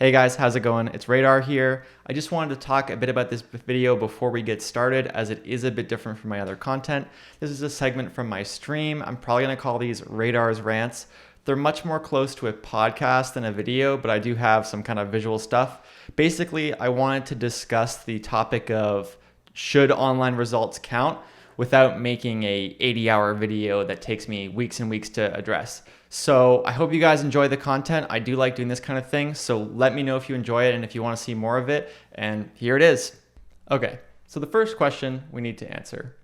Hey guys, how's it going? It's Radar here. I just wanted to talk a bit about this video before we get started, as it is a bit different from my other content. This is a segment from my stream. I'm probably going to call these Radar's Rants. They're much more close to a podcast than a video, but I do have some kind of visual stuff. Basically, I wanted to discuss the topic of should online results count without making a 80-hour video that takes me weeks and weeks to address. So I hope you guys enjoy the content. I do like doing this kind of thing, so let me know if you enjoy it and if you want to see more of it, and here it is. Okay, so the first question we need to answer,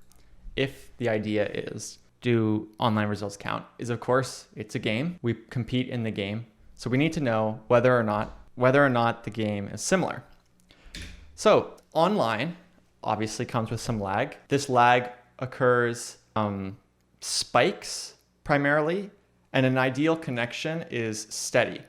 if the idea is, do online results count, is of course it's a game. We compete in the game, so we need to know whether or not the game is similar. So online obviously comes with some lag. This lag occurs spikes primarily, and an ideal connection is steady.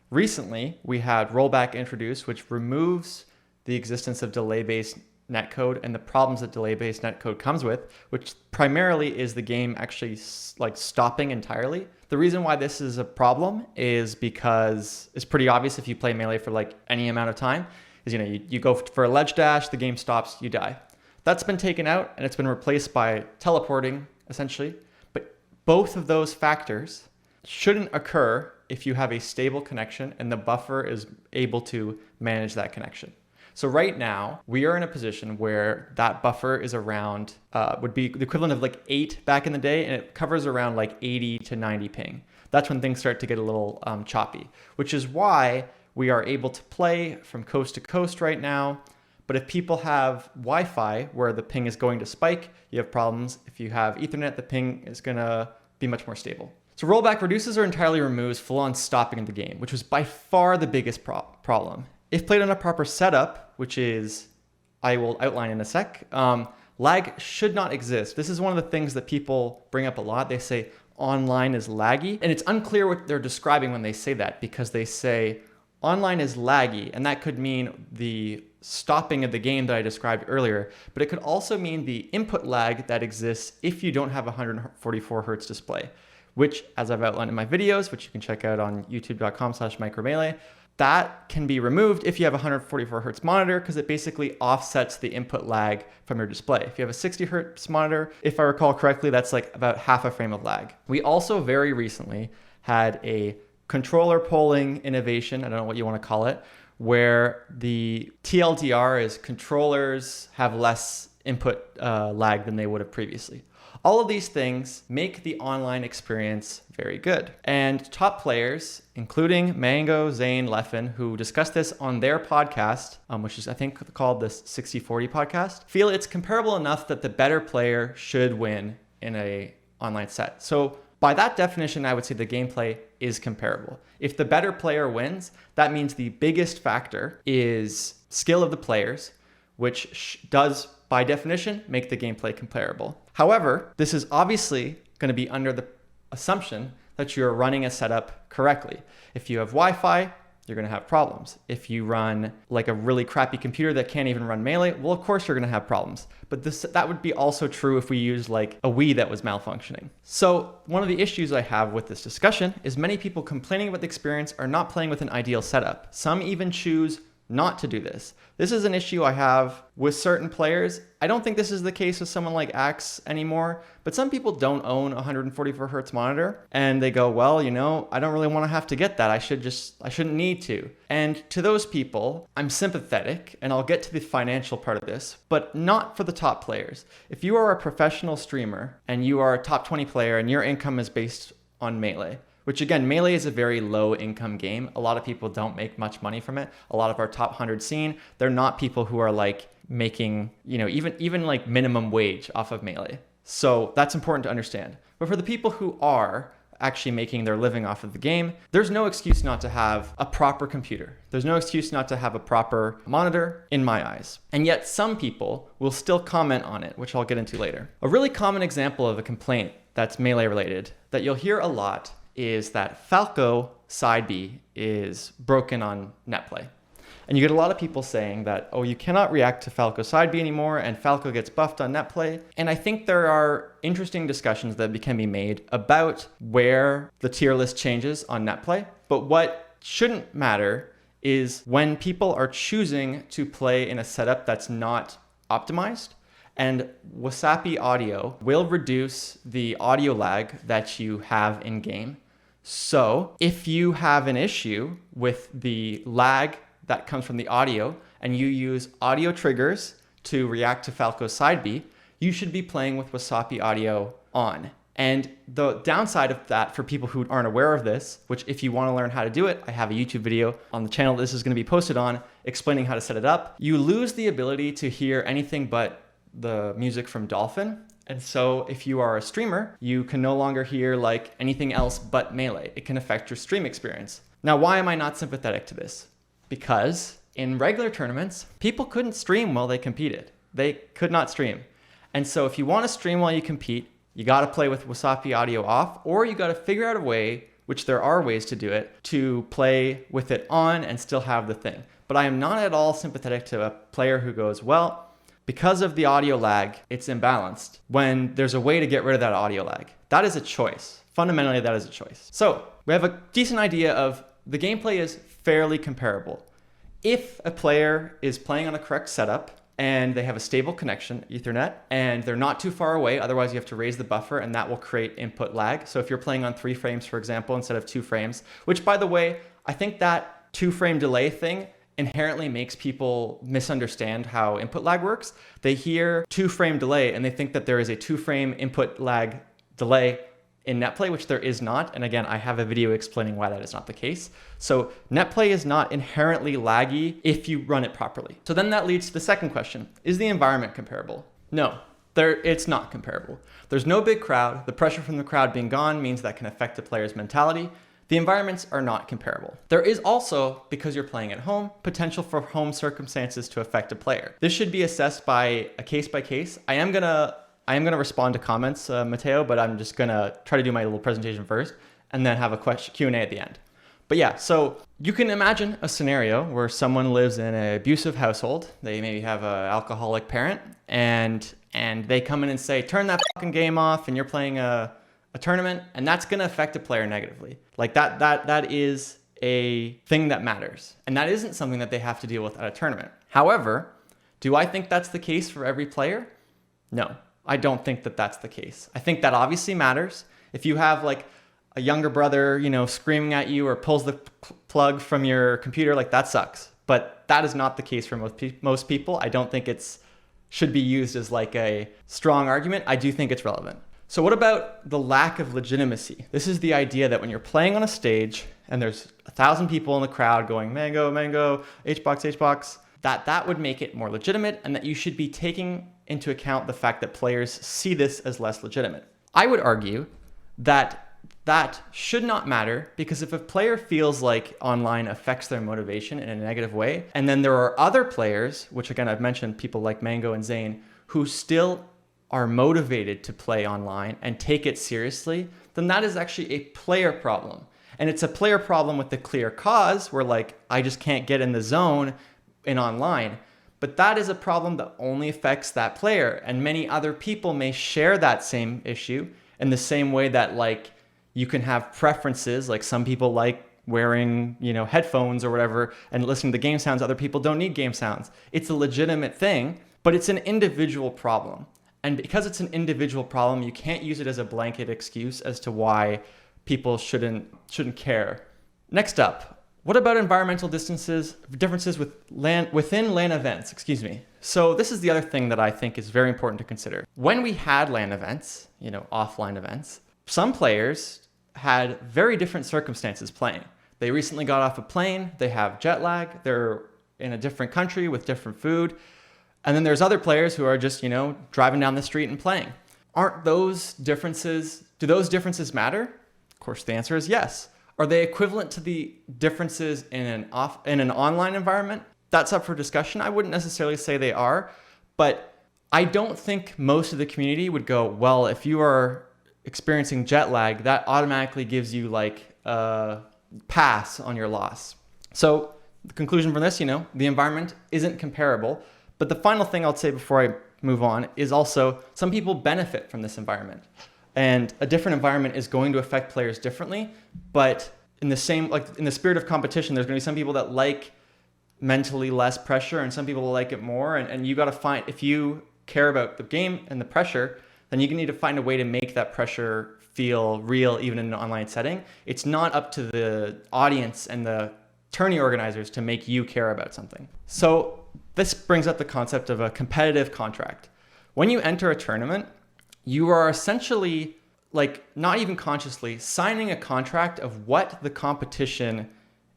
Recently, we had rollback introduced, which removes the existence of delay-based netcode and the problems that delay-based netcode comes with, which primarily is the game actually stopping entirely. The reason why this is a problem is because it's pretty obvious if you play Melee for any amount of time, is you go for a ledge dash, the game stops, you die. That's been taken out and it's been replaced by teleporting essentially. But both of those factors shouldn't occur if you have a stable connection and the buffer is able to manage that connection. So right now, we are in a position where that buffer is around, would be the equivalent of 8 back in the day, and it covers around 80 to 90 ping. That's when things start to get a little choppy, which is why we are able to play from coast to coast right now. But if people have Wi-Fi where the ping is going to spike, you have problems. If you have Ethernet, the ping is gonna be much more stable. So rollback reduces or entirely removes full-on stopping of the game, which was by far the biggest problem. If played on a proper setup, which is, I will outline in a sec, lag should not exist. This is one of the things that people bring up a lot. They say online is laggy, and it's unclear what they're describing when they say that, because they say online is laggy, and that could mean the stopping of the game that I described earlier, but it could also mean the input lag that exists if you don't have a 144 hertz display, which, as I've outlined in my videos, which you can check out on youtube.com/micromelee, that can be removed if you have a 144 hertz monitor, because it basically offsets the input lag from your display. If you have a 60 hertz monitor, if I recall correctly, that's about half a frame of lag. We also very recently had a controller polling innovation, I don't know what you want to call it, where the TLDR is controllers have less input lag than they would have previously. All of these things make the online experience very good. And top players, including Mango, Zane, Leffen, who discussed this on their podcast, which is I think called the 60/40 podcast, feel it's comparable enough that the better player should win in a online set. So by that definition, I would say the gameplay is comparable. If the better player wins, that means the biggest factor is skill of the players, which does, by definition, make the gameplay comparable. However, this is obviously going to be under the assumption that you're running a setup correctly. If you have Wi-Fi, you're going to have problems. If you run a really crappy computer that can't even run Melee, well, of course you're going to have problems. But that would be also true if we used a Wii that was malfunctioning. So one of the issues I have with this discussion is many people complaining about the experience are not playing with an ideal setup. Some even choose not to do this. This is an issue I have with certain players. I don't think this is the case with someone like Axe anymore, but some people don't own a 144 hertz monitor and they go, well, I don't really want to have to get that. I shouldn't need to. And to those people, I'm sympathetic, and I'll get to the financial part of this, but not for the top players. If you are a professional streamer and you are a top 20 player and your income is based on Melee, which again, Melee is a very low income game. A lot of people don't make much money from it. A lot of our top 100 scene, they're not people who are making, even minimum wage off of Melee. So that's important to understand. But for the people who are actually making their living off of the game, there's no excuse not to have a proper computer. There's no excuse not to have a proper monitor in my eyes. And yet some people will still comment on it, which I'll get into later. A really common example of a complaint that's Melee related that you'll hear a lot is that Falco side B is broken on netplay. And you get a lot of people saying that, oh, you cannot react to Falco side B anymore, and Falco gets buffed on netplay. And I think there are interesting discussions that can be made about where the tier list changes on netplay. But what shouldn't matter is when people are choosing to play in a setup that's not optimized, and Wasapi audio will reduce the audio lag that you have in game. So if you have an issue with the lag that comes from the audio and you use audio triggers to react to Falco's side B, you should be playing with Wasapi audio on. And the downside of that for people who aren't aware of this, which if you want to learn how to do it, I have a YouTube video on the channel this is going to be posted on explaining how to set it up. You lose the ability to hear anything but the music from Dolphin. And so if you are a streamer, you can no longer hear like anything else but Melee. It can affect your stream experience. Now, why am I not sympathetic to this? Because in regular tournaments, people couldn't stream while they competed. They could not stream. And so if you want to stream while you compete, you got to play with Wasapi audio off, or you got to figure out a way, which there are ways to do it, to play with it on and still have the thing. But I am not at all sympathetic to a player who goes, well, because of the audio lag, it's imbalanced, when there's a way to get rid of that audio lag. That is a choice. Fundamentally, that is a choice. So we have a decent idea of the gameplay is fairly comparable. If a player is playing on a correct setup, and they have a stable connection, Ethernet, and they're not too far away, otherwise you have to raise the buffer and that will create input lag. So if you're playing on 3 frames, for example, instead of 2 frames, which by the way, I think that 2-frame delay thing inherently makes people misunderstand how input lag works. They hear 2-frame delay and they think that there is a 2-frame input lag delay in netplay, which there is not. And again, I have a video explaining why that is not the case. So netplay is not inherently laggy if you run it properly. So then that leads to the second question. Is the environment comparable? No, it's not comparable. There's no big crowd. The pressure from the crowd being gone means that can affect the player's mentality. The environments are not comparable. There is also, because you're playing at home, potential for home circumstances to affect a player. This should be assessed by a case by case. I am gonna respond to comments, Matteo, but I'm just gonna try to do my little presentation first and then have a Q&A at the end. But yeah, so you can imagine a scenario where someone lives in an abusive household. They maybe have an alcoholic parent and they come in and say, turn that fucking game off, and you're playing a tournament, and that's gonna affect a player negatively. Like that is a thing that matters. And that isn't something that they have to deal with at a tournament. However, do I think that's the case for every player? No. I don't think that that's the case. I think that obviously matters. If you have like a younger brother, screaming at you or pulls the plug from your computer, like that sucks. But that is not the case for most people. I don't think it's should be used as like a strong argument. I do think it's relevant. So what about the lack of legitimacy? This is the idea that when you're playing on a stage and there's 1,000 people in the crowd going, mango, mango, H-box, H-box, that would make it more legitimate, and that you should be taking into account the fact that players see this as less legitimate. I would argue that that should not matter, because if a player feels like online affects their motivation in a negative way, and then there are other players, which again I've mentioned, people like Mango and Zane, who still are motivated to play online and take it seriously, then that is actually a player problem. And it's a player problem with the clear cause, where like, I just can't get in the zone in online. But that is a problem that only affects that player, and many other people may share that same issue in the same way that like you can have preferences, like some people like wearing, headphones or whatever and listening to game sounds. Other people don't need game sounds. It's a legitimate thing, but it's an individual problem. And because it's an individual problem, you can't use it as a blanket excuse as to why people shouldn't care. Next up, what about environmental differences within LAN events? So this is the other thing that I think is very important to consider. When we had LAN events, offline events, some players had very different circumstances playing. They recently got off a plane, they have jet lag, they're in a different country with different food. And then there's other players who are just, driving down the street and playing. Do those differences matter? Of course, the answer is yes. Are they equivalent to the differences in an online environment? That's up for discussion. I wouldn't necessarily say they are, but I don't think most of the community would go, well, if you are experiencing jet lag, that automatically gives you like a pass on your loss. So the conclusion from this, the environment isn't comparable. But the final thing I'll say before I move on is also some people benefit from this environment. And a different environment is going to affect players differently, but in the same, like in the spirit of competition, there's going to be some people that like mentally less pressure and some people like it more. And you got to find, if you care about the game and the pressure, then you need to find a way to make that pressure feel real, even in an online setting. It's not up to the audience and the tourney organizers to make you care about something. So this brings up the concept of a competitive contract. When you enter a tournament, you are essentially, like, not even consciously, signing a contract of what the competition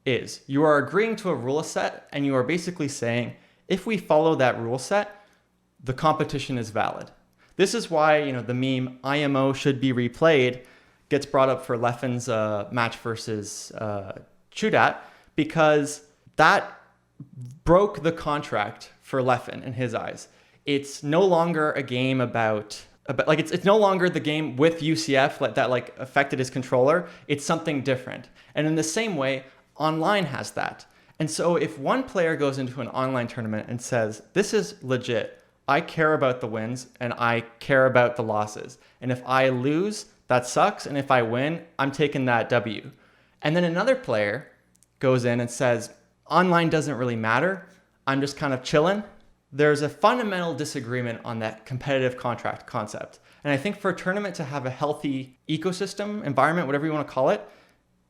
is. You are agreeing to a rule set, and you are basically saying, if we follow that rule set, the competition is valid. This is why, the meme IMO should be replayed gets brought up for Leffen's match versus Chudat, because that broke the contract for Leffen in his eyes. It's no longer a game about like it's no longer the game with UCF that like affected his controller. It's something different. And in the same way, online has that. And so if one player goes into an online tournament and says, this is legit, I care about the wins and I care about the losses. And if I lose, that sucks. And if I win, I'm taking that W. And then another player goes in and says, online doesn't really matter. I'm just kind of chilling. There's a fundamental disagreement on that competitive contract concept. And I think for a tournament to have a healthy ecosystem, environment, whatever you want to call it,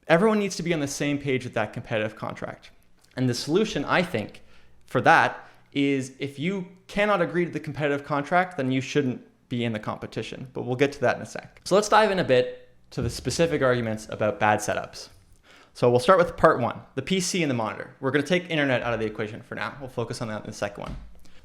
everyone needs to be on the same page with that competitive contract. And the solution, I think, for that is if you cannot agree to the competitive contract, then you shouldn't be in the competition. But we'll get to that in a sec. So let's dive in a bit to the specific arguments about bad setups. So we'll start with part one, the PC and the monitor. We're going to take internet out of the equation for now. We'll focus on that in the second one.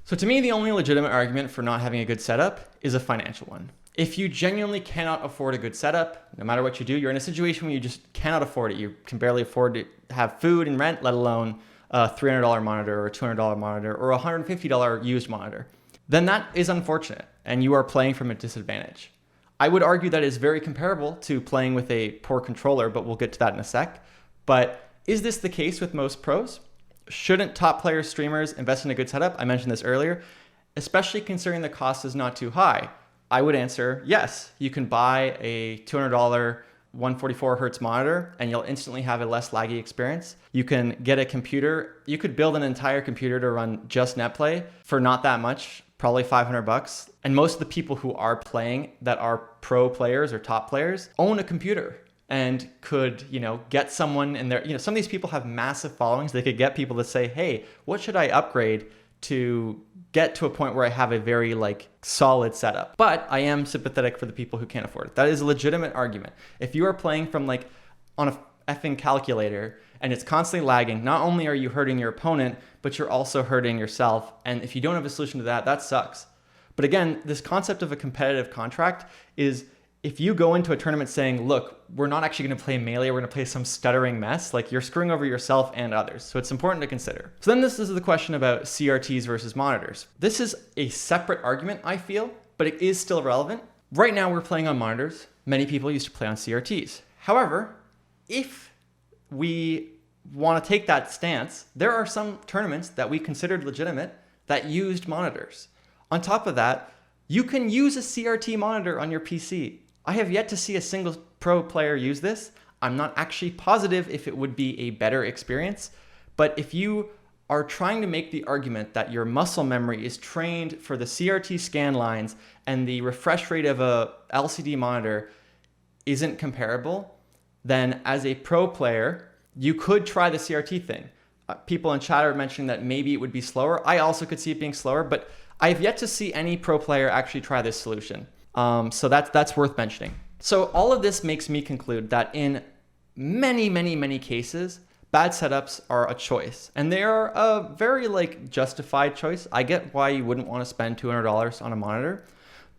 So to me, the only legitimate argument for not having a good setup is a financial one. If you genuinely cannot afford a good setup, no matter what you do, you're in a situation where you just cannot afford it. You can barely afford to have food and rent, let alone a $300 monitor or a $200 monitor or a $150 used monitor. Then that is unfortunate and you are playing from a disadvantage. I would argue that is very comparable to playing with a poor controller, but we'll get to that in a sec. But is this the case with most pros? Shouldn't top player streamers invest in a good setup? I mentioned this earlier, especially considering the cost is not too high. I would answer yes. You can buy a $200 144 hertz monitor and you'll instantly have a less laggy experience. You can get a computer. You could build an entire computer to run just NetPlay for not that much, probably $500. And most of the people who are playing that are pro players or top players own a computer and could, get someone in there. Some of these people have massive followings. They could get people to say, hey, what should I upgrade to get to a point where I have a very solid setup? But I am sympathetic for the people who can't afford it. That is a legitimate argument. If you are playing from on a effing calculator and it's constantly lagging, not only are you hurting your opponent, but you're also hurting yourself. And if you don't have a solution to that, that sucks. But again, this concept of a competitive contract is, if you go into a tournament saying, look, we're not actually going to play Melee, we're going to play some stuttering mess, you're screwing over yourself and others. So it's important to consider. So then this is the question about CRTs versus monitors. This is a separate argument, I feel, but it is still relevant. Right now we're playing on monitors. Many people used to play on CRTs. However, if we want to take that stance, there are some tournaments that we considered legitimate that used monitors. On top of that, you can use a CRT monitor on your PC. I have yet to see a single pro player use this. I'm not actually positive if it would be a better experience, but if you are trying to make the argument that your muscle memory is trained for the CRT scan lines and the refresh rate of a LCD monitor isn't comparable, then as a pro player, you could try the CRT thing. People in chat are mentioning that maybe it would be slower. I also could see it being slower, but I have yet to see any pro player actually try this solution. So that's worth mentioning. So all of this makes me conclude that in many, many, many cases, bad setups are a choice. And they are a very justified choice. I get why you wouldn't want to spend $200 on a monitor,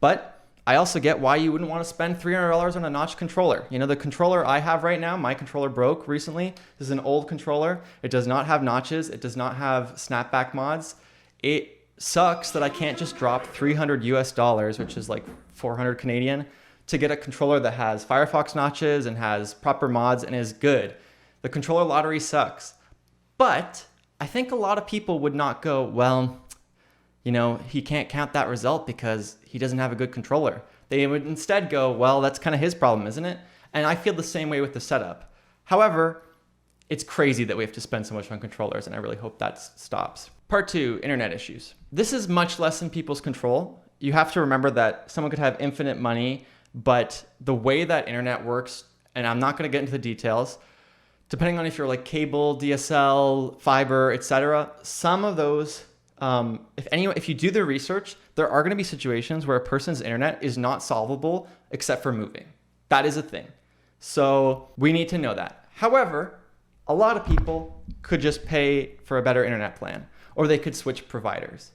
but I also get why you wouldn't want to spend $300 on a notch controller. The controller I have right now, my controller broke recently. This is an old controller. It does not have notches. It does not have snapback mods. It sucks that I can't just drop $300 US, which is 400 Canadian, to get a controller that has Firefox notches and has proper mods and is good. The controller lottery sucks. But I think a lot of people would not go, well, he can't count that result because he doesn't have a good controller. They would instead go, well, that's kind of his problem, isn't it? And I feel the same way with the setup. However, it's crazy that we have to spend so much on controllers, and I really hope that stops. Part 2, internet issues. This is much less in people's control. You have to remember that someone could have infinite money, but the way that internet works, and I'm not going to get into the details, depending on if you're like cable, DSL, fiber, etc., some of those, if you do the research, there are going to be situations where a person's internet is not solvable except for moving. That is a thing. So we need to know that. However, a lot of people could just pay for a better internet plan, or they could switch providers.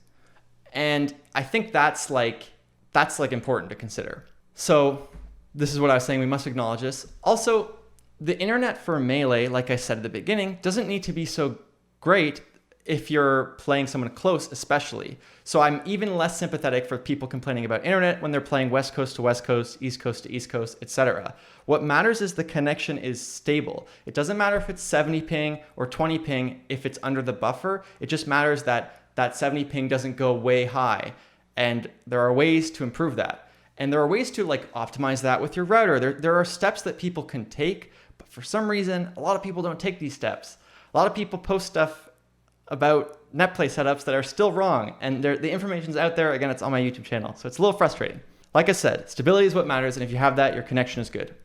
And I think that's important to consider. So this is what I was saying, we must acknowledge this. Also, the internet for Melee, like I said at the beginning, doesn't need to be so great if you're playing someone close, especially. So I'm even less sympathetic for people complaining about internet when they're playing West Coast to West Coast, East Coast to East Coast, etc. What matters is the connection is stable. It doesn't matter if it's 70 ping or 20 ping if it's under the buffer. It just matters that that 70 ping doesn't go way high. And there are ways to improve that. And there are ways to optimize that with your router. There are steps that people can take, but for some reason, a lot of people don't take these steps. A lot of people post stuff about netplay setups that are still wrong, and the information's out there. Again, it's on my YouTube channel, so it's a little frustrating. Like I said, stability is what matters, and if you have that, your connection is good.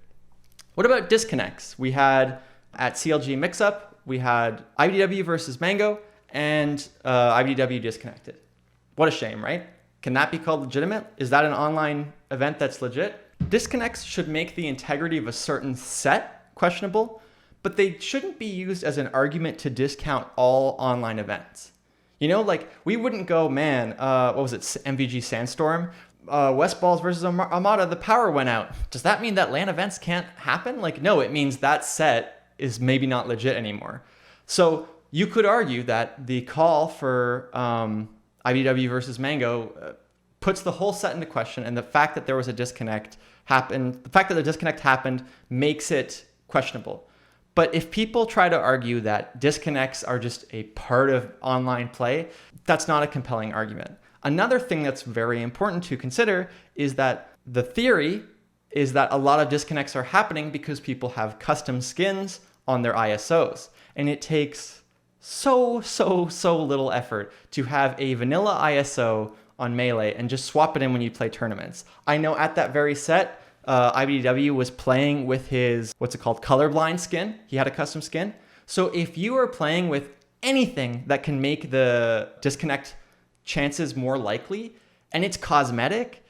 What about disconnects? We had at CLG Mixup, we had IBDW versus Mango, and IBDW disconnected. What a shame, right? Can that be called legitimate? Is that an online event that's legit? Disconnects should make the integrity of a certain set questionable, but they shouldn't be used as an argument to discount all online events. We wouldn't go, man, what was it, MVG Sandstorm? West Balls versus Armada, the power went out. Does that mean that LAN events can't happen? No, it means that set is maybe not legit anymore. So you could argue that the call for IBW versus Mango puts the whole set into question, and the fact that there was a disconnect happened makes it questionable. But if people try to argue that disconnects are just a part of online play, that's not a compelling argument. Another thing that's very important to consider is that the theory is that a lot of disconnects are happening because people have custom skins on their ISOs. And it takes so little effort to have a vanilla ISO on Melee and just swap it in when you play tournaments. I know at that very set, IBDW was playing with his, colorblind skin. He had a custom skin. So if you are playing with anything that can make the disconnect chances more likely, and it's cosmetic,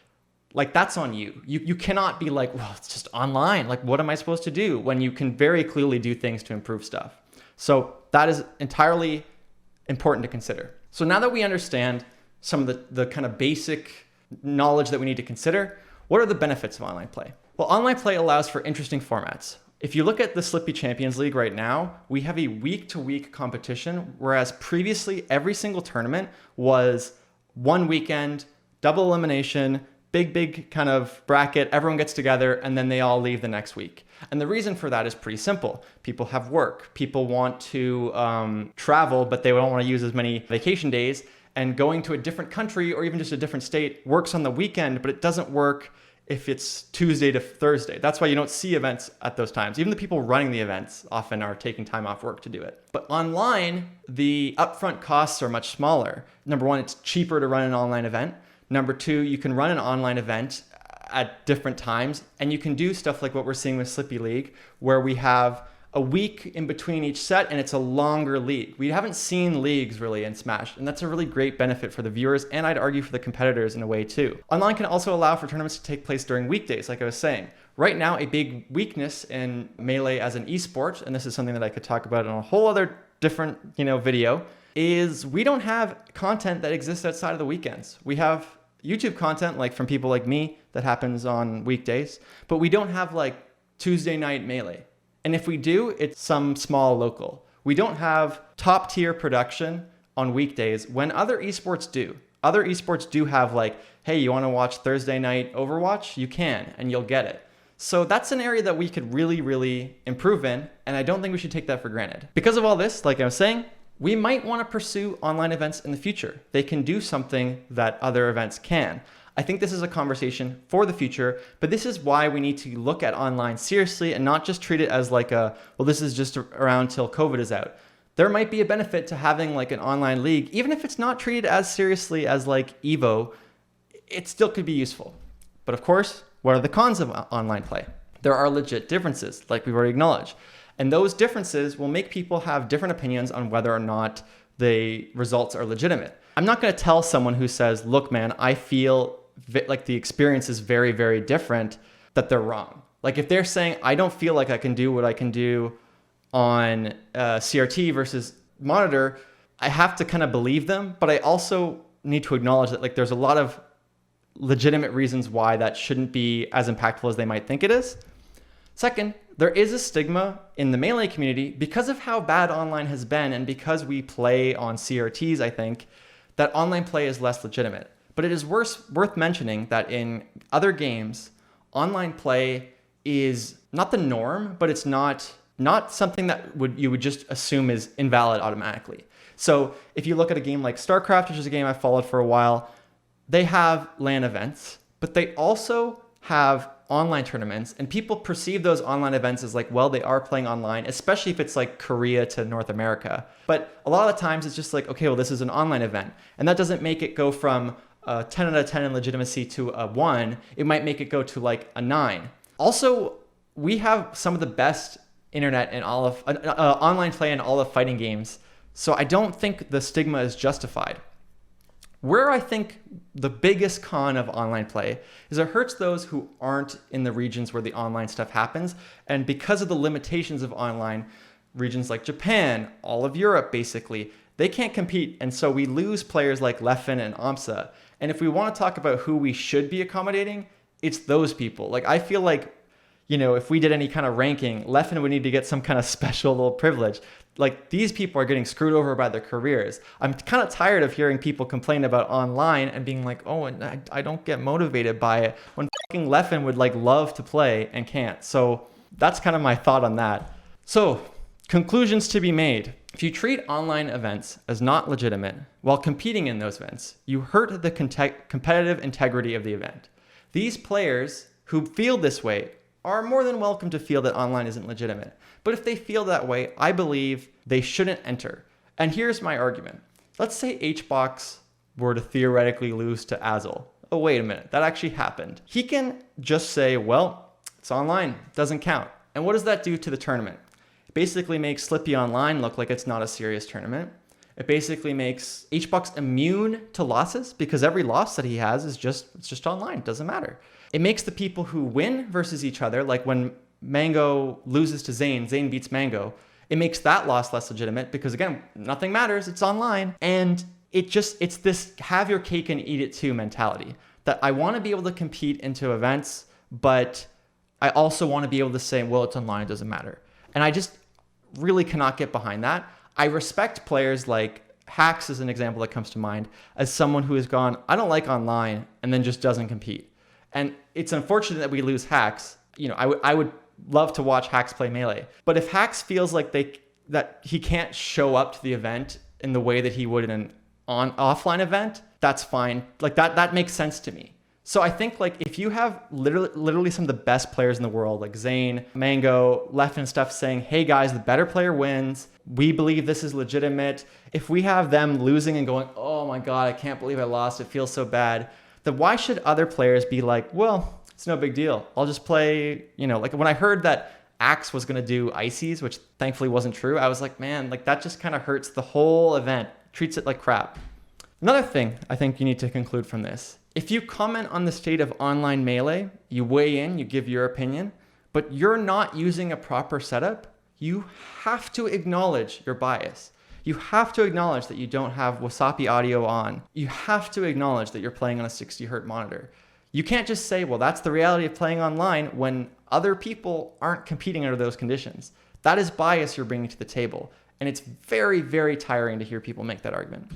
that's on you. You cannot be well, it's just online. What am I supposed to do? When you can very clearly do things to improve stuff. So that is entirely important to consider. So now that we understand some of the kind of basic knowledge that we need to consider, what are the benefits of online play? Well, online play allows for interesting formats. If you look at the Slippy Champions League right now, we have a week-to-week competition, whereas previously every single tournament was one weekend, double elimination, big kind of bracket, everyone gets together, and then they all leave the next week. And the reason for that is pretty simple. People have work. People want to travel, but they don't want to use as many vacation days. And going to a different country or even just a different state works on the weekend, but it doesn't work if it's Tuesday to Thursday. That's why you don't see events at those times. Even the people running the events often are taking time off work to do it. But online, the upfront costs are much smaller. Number one, it's cheaper to run an online event. Number two, you can run an online event at different times, and you can do stuff like what we're seeing with Slippy League, where we have a week in between each set, and it's a longer league. We haven't seen leagues really in Smash, and that's a really great benefit for the viewers, and I'd argue for the competitors in a way too. Online can also allow for tournaments to take place during weekdays, like I was saying. Right now, a big weakness in Melee as an esport, and this is something that I could talk about in a whole other different video, is we don't have content that exists outside of the weekends. We have YouTube content from people like me that happens on weekdays, but we don't have Tuesday night Melee. And if we do, it's some small local. We don't have top tier production on weekdays when other esports do. Other esports do have hey, you want to watch Thursday night Overwatch? You can, and you'll get it. So that's an area that we could really improve in, and I don't think we should take that for granted. Because of all this, like I was saying, we might want to pursue online events in the future. They can do something that other events can. I think this is a conversation for the future, but this is why we need to look at online seriously and not just treat it as like well, this is just around till COVID is out. There might be a benefit to having like an online league, even if it's not treated as seriously as like Evo, it still could be useful. But of course, what are the cons of online play? There are legit differences, like we've already acknowledged. And those differences will make people have different opinions on whether or not the results are legitimate. I'm not going to tell someone who says, look, man, I feel like the experience is very, very different, that they're wrong. Like if they're saying, I don't feel like I can do what I can do on CRT versus monitor, I have to kind of believe them, but I also need to acknowledge that like there's a lot of legitimate reasons why that shouldn't be as impactful as they might think it is. Second, there is a stigma in the Melee community because of how bad online has been and because we play on CRTs, I think, that online play is less legitimate. But it is worth mentioning that in other games, online play is not the norm, but it's not something that you would just assume is invalid automatically. So if you look at a game like StarCraft, which is a game I've followed for a while, they have LAN events, but they also have online tournaments, and people perceive those online events as like, well, they are playing online, especially if it's like Korea to North America. But a lot of the times it's just like, okay, well, this is an online event. And that doesn't make it go from a 10 out of 10 in legitimacy to a 1. It might make it go to like a 9. Also, we have some of the best internet and all of online play in all of fighting games. So I don't think the stigma is justified. Where I think the biggest con of online play is it hurts those who aren't in the regions where the online stuff happens. And because of the limitations of online, regions like Japan, all of Europe basically, they can't compete. And so we lose players like Leffen and Amsa. And if we want to talk about who we should be accommodating, it's those people. Like I feel like, if we did any kind of ranking, Leffen would need to get some kind of special little privilege. Like these people are getting screwed over by their careers. I'm kind of tired of hearing people complain about online and being like, oh, and I don't get motivated by it when fucking Leffen would like love to play and can't. So that's kind of my thought on that. So conclusions to be made. If you treat online events as not legitimate while competing in those events, you hurt the competitive integrity of the event. These players who feel this way are more than welcome to feel that online isn't legitimate. But if they feel that way, I believe they shouldn't enter. And here's my argument. Let's say HBox were to theoretically lose to Azel. Oh, wait a minute, that actually happened. He can just say, well, it's online, doesn't count. And what does that do to the tournament? It basically makes Slippy Online look like it's not a serious tournament. It basically makes HBox immune to losses because every loss that he has is just online, it doesn't matter. It makes the people who win versus each other, like when Mango loses to Zane, Zane beats Mango, it makes that loss less legitimate because again, nothing matters, it's online. And it's this have your cake and eat it too mentality that I want to be able to compete into events, but I also want to be able to say, well, it's online, it doesn't matter. And I just really cannot get behind that. I respect players like Hacks is an example that comes to mind as someone who has gone, I don't like online and then just doesn't compete. And it's unfortunate that we lose Hacks. I would love to watch Hacks play Melee. But if Hacks feels like that he can't show up to the event in the way that he would in an offline event, that's fine. Like that makes sense to me. So I think like if you have literally some of the best players in the world, like Zane, Mango, Leffen and stuff saying, hey guys, the better player wins. We believe this is legitimate. If we have them losing and going, oh my God, I can't believe I lost. It feels so bad. Then why should other players be like, well, it's no big deal. I'll just play, like when I heard that Axe was going to do Ices, which thankfully wasn't true, I was like, man, like that just kind of hurts the whole event, treats it like crap. Another thing I think you need to conclude from this, if you comment on the state of online Melee, you weigh in, you give your opinion, but you're not using a proper setup, you have to acknowledge your bias. You have to acknowledge that you don't have Wasapi audio on. You have to acknowledge that you're playing on a 60 hertz monitor. You can't just say, well, that's the reality of playing online when other people aren't competing under those conditions. That is bias you're bringing to the table. And it's very, very tiring to hear people make that argument.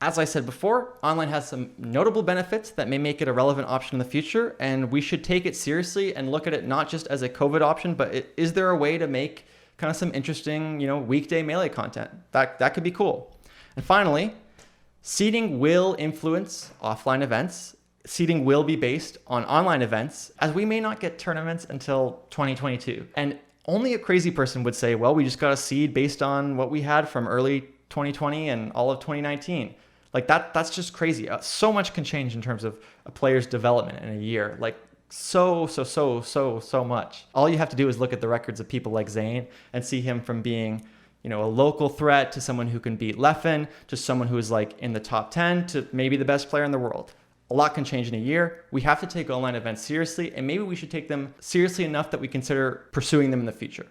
As I said before, online has some notable benefits that may make it a relevant option in the future, and we should take it seriously and look at it not just as a COVID option, but is there a way to make kind of some interesting, weekday Melee content? That could be cool. And finally, seeding will influence offline events. seeding will be based on online events, as we may not get tournaments until 2022. And only a crazy person would say, well, we just got a seed based on what we had from early 2020 and all of 2019. Like that's just crazy. So much can change in terms of a player's development in a year. Like so much. All you have to do is look at the records of people like Zane and see him from being, a local threat to someone who can beat Leffen, to someone who is like in the top 10, to maybe the best player in the world. A lot can change in a year. We have to take online events seriously, and maybe we should take them seriously enough that we consider pursuing them in the future.